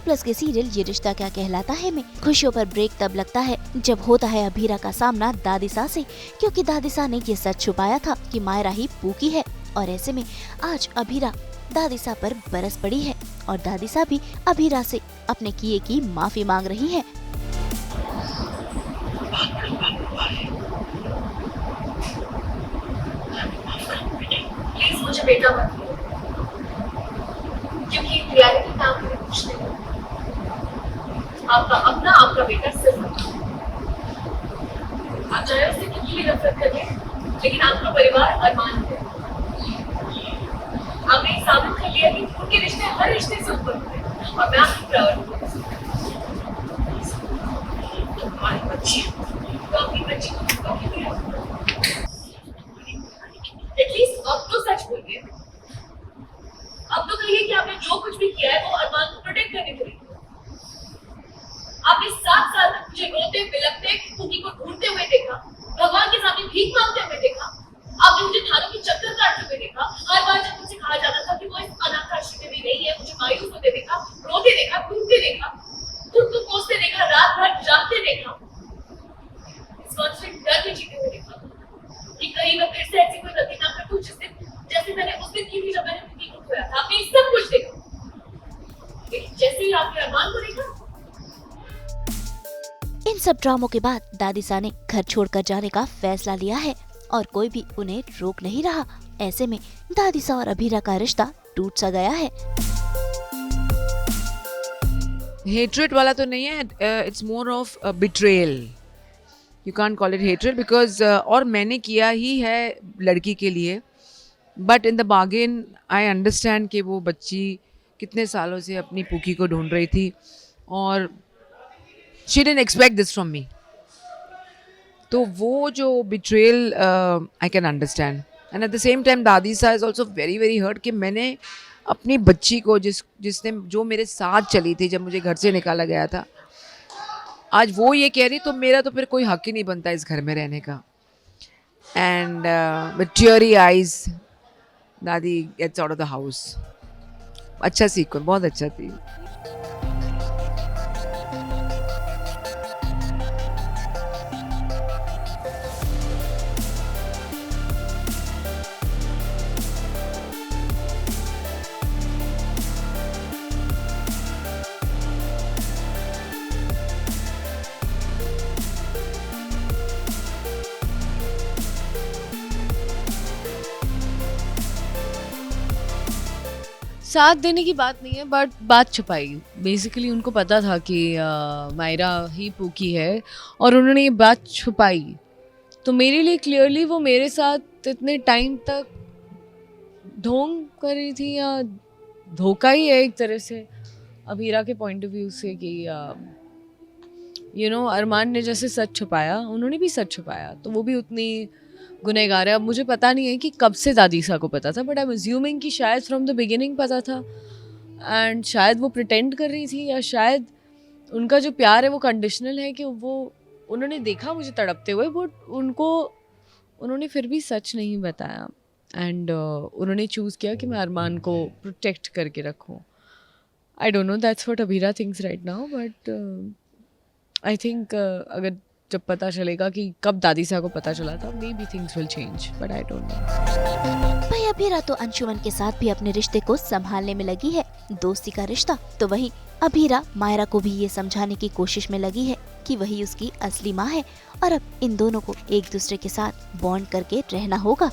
Plus के serial ये रिश्ता क्या कहलाता है में खुशियों पर ब्रेक तब लगता है जब होता है अभीरा का सामना दादिसा से, क्योंकि दादिसा ने ये सच छुपाया था कि मायरा ही पूकी है। और ऐसे में आज अभीरा दादिसा पर बरस पड़ी है और दादिसा भी अभीरा से अपने किए की माफी मांग रही है। प्लीज मुझे बेटा मत करो, क्योंकि रियलिटी में आपके लिए कुछ नहीं। आपका अपना आपका बेटा सिर्फ आप चाहे उससे कितनी भी नफरत करिए, लेकिन आपका परिवार अरमान है। आपने साबित कर लिया कि उनके रिश्ते हर रिश्ते से ऊपर होते हैं और मैं आपकी प्राउड हूँ। तुम्हारी बच्ची तो अपनी बच्ची को धोखा क्यों दिया? एटलीस्ट अब तो सच बोलिए। अब तो कहिए कि आपने जो कुछ भी किया है वो अरमान को प्रोटेक्ट करने के लिए। आपने 7 साल तक मुझे रोते बिलखते पूकी को ढूंढते हुए देखा, भगवान के सामने भीख मांगते हुए देखा, आपने मुझे थानों की चक्कर काटते हुए देखा। हर बार जब मुझसे कहा जाता था कि वो इस अनाथ आश्रम में नहीं है, मुझे मायूस होते देखा, रोते देखा, टूटते देखा, खुद को कोसते देखा, रात भर जागते देखा, इस कॉन्स्टेंट डर में जीते हुए देखा कि कहीं मैं फिर से ऐसी कोई गलती ना कर दूं जैसे मैंने उस दिन की थी जब मैंने पूकी को खोया था। आपने सब कुछ देखा, लेकिन जैसे ही आपने अरमान को देखा। इन सब ड्रामों के बाद दादिसा ने घर छोड़कर जाने का फैसला लिया है और कोई भी उन्हें रोक नहीं रहा। ऐसे में दादिसा और अभीरा का रिश्ता टूट सा गया है। हेट्रेड वाला तो नहीं है, it's more of betrayal. You can't call it hatred because और मैंने किया ही है लड़की के लिए, but in the bargain I understand कि वो बच्ची कितने सालों से अपनी पूकी को ढूंढ रही थी और she didn't expect this from me. तो वो जो betrayal I can understand and at the same time Dadisa is also very very hurt कि मैंने अपनी बच्ची को जिसने जो मेरे साथ चली थी जब मुझे घर से निकाला गया था, आज वो ये कह रही तो मेरा तो फिर कोई हक ही नहीं बनता इस घर में रहने का। एंड विद टीयरी आइज दादी gets out of the house. अच्छा सीक्वेंस, बहुत अच्छा थी। साथ देने की बात नहीं है, बट बात छुपाई। बेसिकली उनको पता था कि मायरा ही पूकी है और उन्होंने ये बात छुपाई। तो मेरे लिए क्लियरली वो मेरे साथ इतने टाइम तक ढोंग कर रही थी, या धोखा ही है एक तरह से अभीरा के पॉइंट ऑफ व्यू से कि अरमान ने जैसे सच छुपाया, उन्होंने भी सच छुपाया, तो वो भी उतनी गुनहगार है। अब मुझे पता नहीं है कि कब से दादिसा को पता था, बट आई एम अज्यूमिंग कि शायद फ्रॉम द बिगिनिंग पता था एंड शायद वो प्रिटेंड कर रही थी, या शायद उनका जो प्यार है वो कंडीशनल है कि वो उन्होंने देखा मुझे तड़पते हुए, बट उन्होंने फिर भी सच नहीं बताया एंड उन्होंने चूज़ किया कि मैं अरमान को प्रोटेक्ट करके रखूँ। I don't know that's what Abhira thinks right now, but I think अगर जब पता चलेगा कि कब दादिसा को पता चला था, may be things will change, but I don't know. भाई अभीरा तो अंशुमन के साथ भी अपने रिश्ते को संभालने में लगी है, दोस्ती का रिश्ता। तो वहीं अभीरा मायरा को भी ये समझाने की कोशिश में लगी है कि वही उसकी असली माँ है और अब इन दोनों को एक दूसरे के साथ बॉन्ड करके रहना होगा।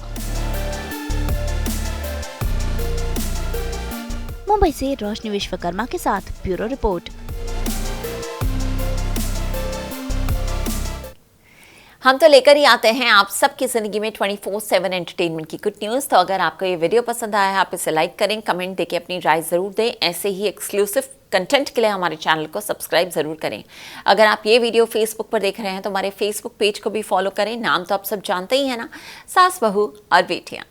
मुंबई से रोशनी विश्वकर्मा के साथ ब्यूरो रिपोर्ट। हम तो लेकर ही आते हैं आप सबकी ज़िंदगी में 24/7 एंटरटेनमेंट की गुड न्यूज़। तो अगर आपको ये वीडियो पसंद आया है, आप इसे लाइक करें, कमेंट देके अपनी राय ज़रूर दें। ऐसे ही एक्सक्लूसिव कंटेंट के लिए हमारे चैनल को सब्सक्राइब ज़रूर करें। अगर आप ये वीडियो फेसबुक पर देख रहे हैं तो हमारे फेसबुक पेज को भी फॉलो करें। नाम तो आप सब जानते ही हैं ना, सास बहू और बेटियाँ।